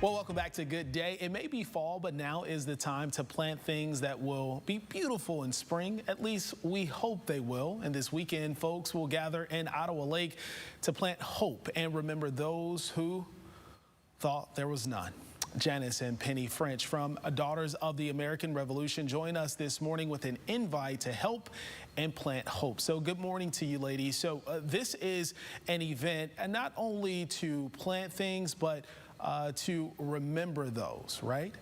Well, welcome back to Good Day. It may be fall, but now is the time to plant things that will be beautiful in spring. At least we hope they will. And this weekend, folks will gather in Ottawa Lake to plant hope and remember those who thought there was none. Janice and Penny French from Daughters of the American Revolution join us this morning with an invite to help and plant hope. So good morning to you, ladies. So this is an event and not only to plant things, but to remember those, right?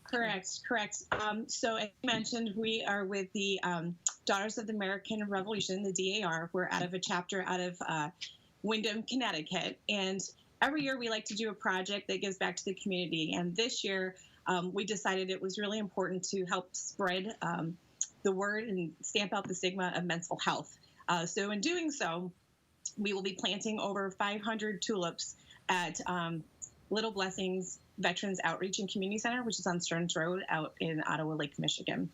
Correct. So as you mentioned, we are with the Daughters of the American Revolution, the DAR. We're out of a chapter out of Windham, Connecticut. And every year we like to do a project that gives back to the community. And this year we decided it was really important to help spread the word and stamp out the stigma of mental health. So in doing so, we will be planting over 500 tulips at Little Blessings Veterans Outreach and Community Center, which is on Stearns Road out in Ottawa Lake, Michigan.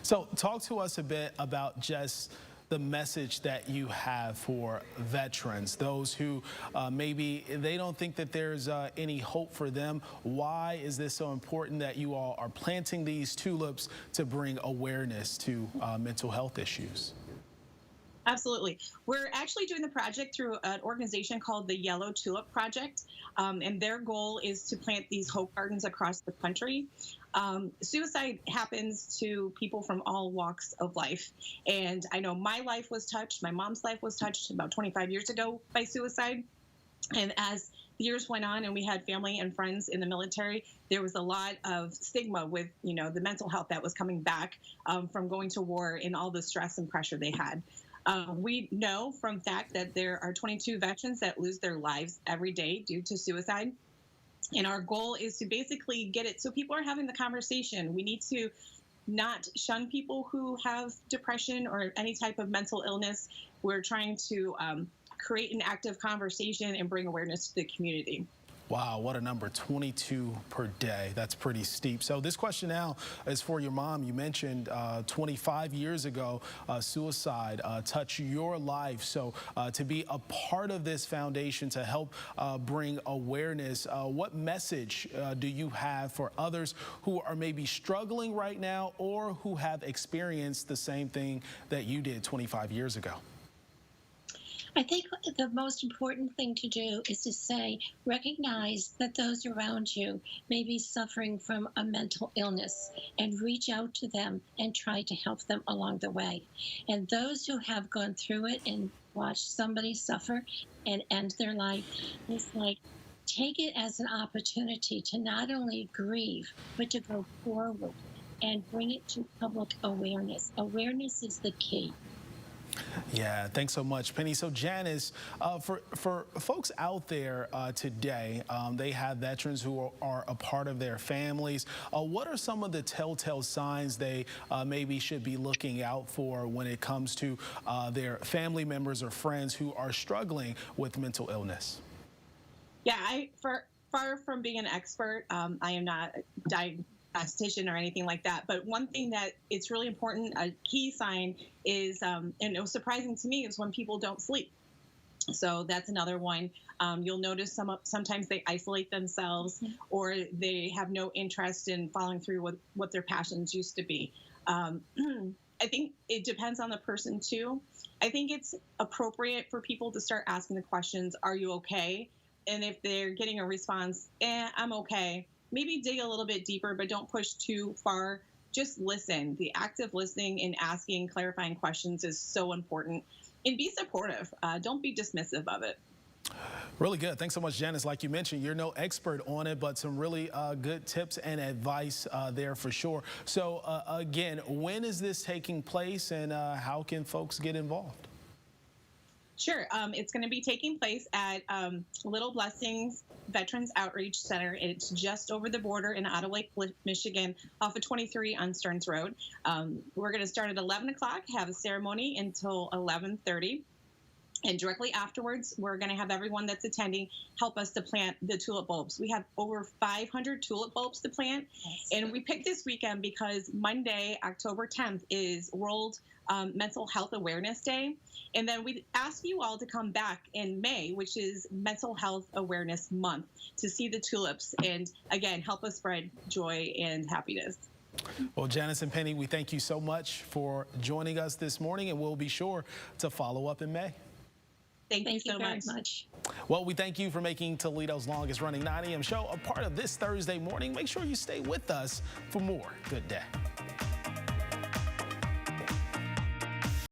So talk to us a bit about just the message that you have for veterans, those who maybe they don't think that there's any hope for them. Why is this so important that you all are planting these tulips to bring awareness to mental health issues? Absolutely. We're actually doing the project through an organization called the Yellow Tulip Project, and their goal is to plant these hope gardens across the country. Suicide happens to people from all walks of life, and I know my life was touched, my mom's life was touched about 25 years ago by suicide, and as years went on and we had family and friends in the military, there was a lot of stigma with, the mental health that was coming back from going to war and all the stress and pressure they had. We know from fact that there are 22 veterans that lose their lives every day due to suicide. And our goal is to basically get it so people are having the conversation. We need to not shun people who have depression or any type of mental illness. We're trying to create an active conversation and bring awareness to the community. Wow, what a number, 22 per day. That's pretty steep. So this question now is for your mom. You mentioned 25 years ago, suicide touched your life. So to be a part of this foundation to help bring awareness, what message do you have for others who are maybe struggling right now or who have experienced the same thing that you did 25 years ago? I think the most important thing to do is to say, recognize that those around you may be suffering from a mental illness and reach out to them and try to help them along the way. And those who have gone through it and watched somebody suffer and end their life, it's like, take it as an opportunity to not only grieve, but to go forward and bring it to public awareness. Awareness is the key. Yeah, thanks so much, Penny. So Janice, for folks out there today, they have veterans who are a part of their families. What are some of the telltale signs they maybe should be looking out for when it comes to their family members or friends who are struggling with mental illness? Yeah, far from being an expert, I am not diagnostician or anything like that. But one thing that it's really important, a key sign is, and it was surprising to me, is when people don't sleep. So that's another one. You'll notice sometimes they isolate themselves or they have no interest in following through with what their passions used to be. I think it depends on the person too. I think it's appropriate for people to start asking the questions, are you okay? And if they're getting a response, I'm okay, maybe dig a little bit deeper, but don't push too far. Just listen. The active listening and asking clarifying questions is so important. And be supportive. Don't be dismissive of it. Really good. Thanks so much, Janice. Like you mentioned, you're no expert on it, but some really good tips and advice there for sure. So again, when is this taking place and how can folks get involved? Sure. It's going to be taking place at Little Blessings Veterans Outreach Center. It's just over the border in Ottawa Lake, Michigan, off of 23 on Stearns Road. We're going to start at 11 o'clock, have a ceremony until 11:30. And directly afterwards, we're going to have everyone that's attending help us to plant the tulip bulbs. We have over 500 tulip bulbs to plant. And we picked this weekend because Monday, October 10th, is World Mental Health Awareness Day. And then we ask you all to come back in May, which is Mental Health Awareness Month, to see the tulips and, again, help us spread joy and happiness. Well, Janice and Penny, we thank you so much for joining us this morning, and we'll be sure to follow up in May. Thank you so very much. much. Well, we thank you for making Toledo's longest running 9 a.m. show a part of this Thursday morning. Make sure you stay with us for more. Good day.